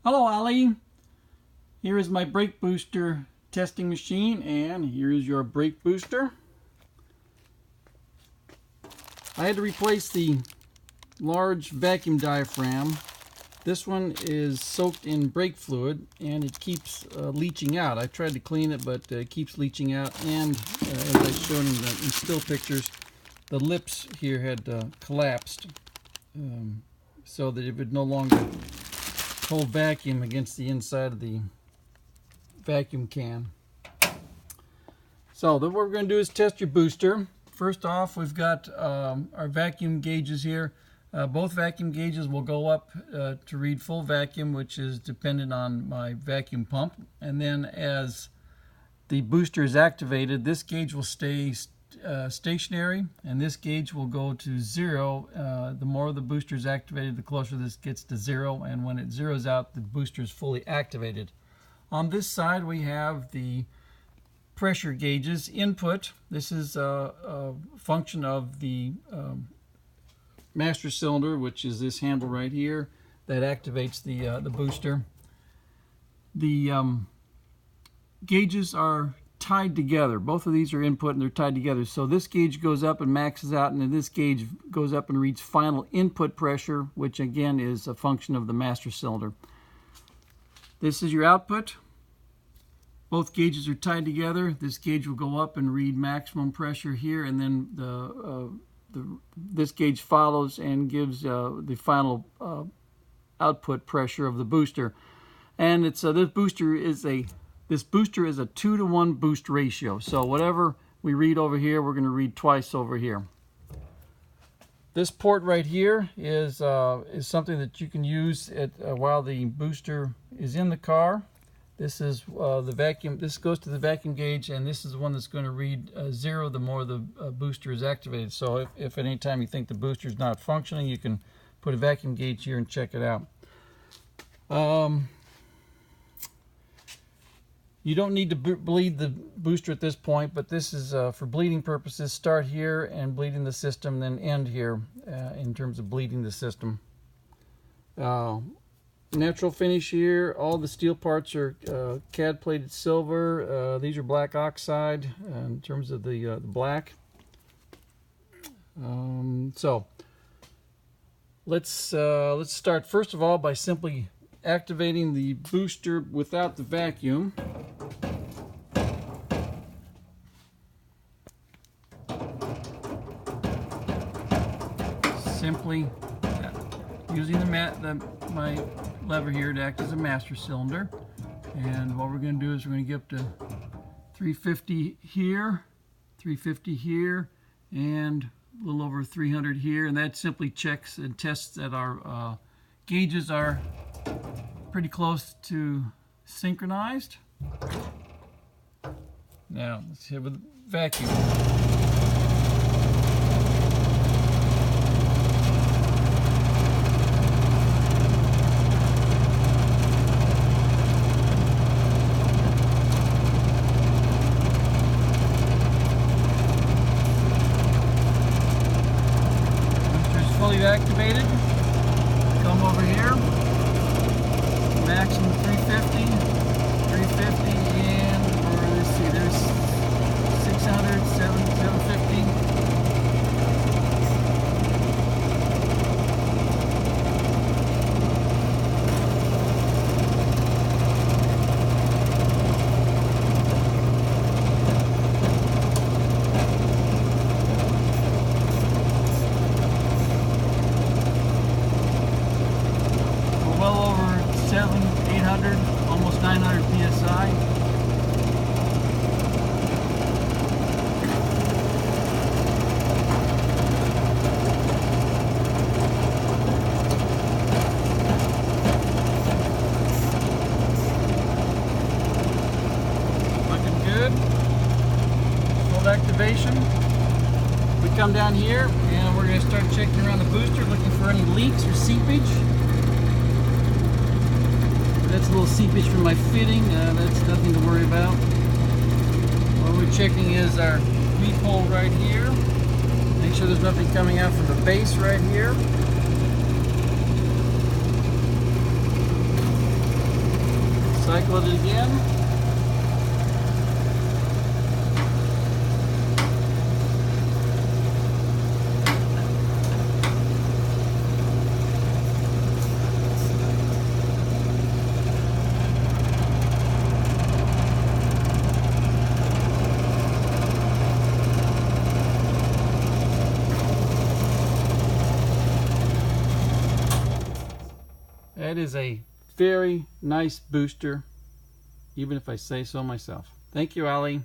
Hello Ollie, here is my brake booster testing machine, and here is your brake booster. I had to replace the large vacuum diaphragm. This one is soaked in brake fluid and it keeps leaching out. I tried to clean it, but it keeps leaching out, and as I showed in still pictures, the lips here had collapsed so that it would no longer hold vacuum against the inside of the vacuum can. So then what we're going to do is test your booster. First off, we've got our vacuum gauges here. Both vacuum gauges will go up to read full vacuum, which is dependent on my vacuum pump. And then as the booster is activated, this gauge will stay stationary, and this gauge will go to 0. The more the booster is activated, the closer this gets to 0, and when it zeroes out, the booster is fully activated. On this side we have the pressure gauges. Input, this is a function of the master cylinder, which is this handle right here that activates the booster. The gauges are tied together. Both of these are input and they're tied together. So this gauge goes up and maxes out, and then this gauge goes up and reads final input pressure, which again is a function of the master cylinder. This is your output. Both gauges are tied together. This gauge will go up and read maximum pressure here, and then this gauge follows and gives the final output pressure of the booster. And it's this booster is a 2-to-1 boost ratio. So whatever we read over here, we're going to read twice over here. This port right here is something that you can use while the booster is in the car. This is the vacuum. This goes to the vacuum gauge, and this is the one that's going to read 0 the more the booster is activated. So if at any time you think the booster is not functioning, you can put a vacuum gauge here and check it out. You don't need to bleed the booster at this point, but this is for bleeding purposes. Start here and bleeding the system, then end here in terms of bleeding the system. Natural finish here. All the steel parts are CAD plated silver. These are black oxide in terms of the black. So let's start first of all by simply activating the booster without the vacuum. Simply using my lever here to act as a master cylinder. And what we're going to do is we're going to get up to 350 here, 350 here, and a little over 300 here, and that simply checks and tests that our gauges are pretty close to synchronized. Now let's hit with the vacuum. Fully activated. Come over here. Maximum 350, and let's see, there's 600, 750. Well over 800, almost 900 psi. Looking good. Full activation. We come down here and we're going to start checking around the booster, looking for any leaks or seepage. That's a little seepage from my fitting. That's nothing to worry about. What we're checking is our weep hole right here. Make sure there's nothing coming out from the base right here. Cycle it again. That is a very nice booster, even if I say so myself. Thank you, Ollie.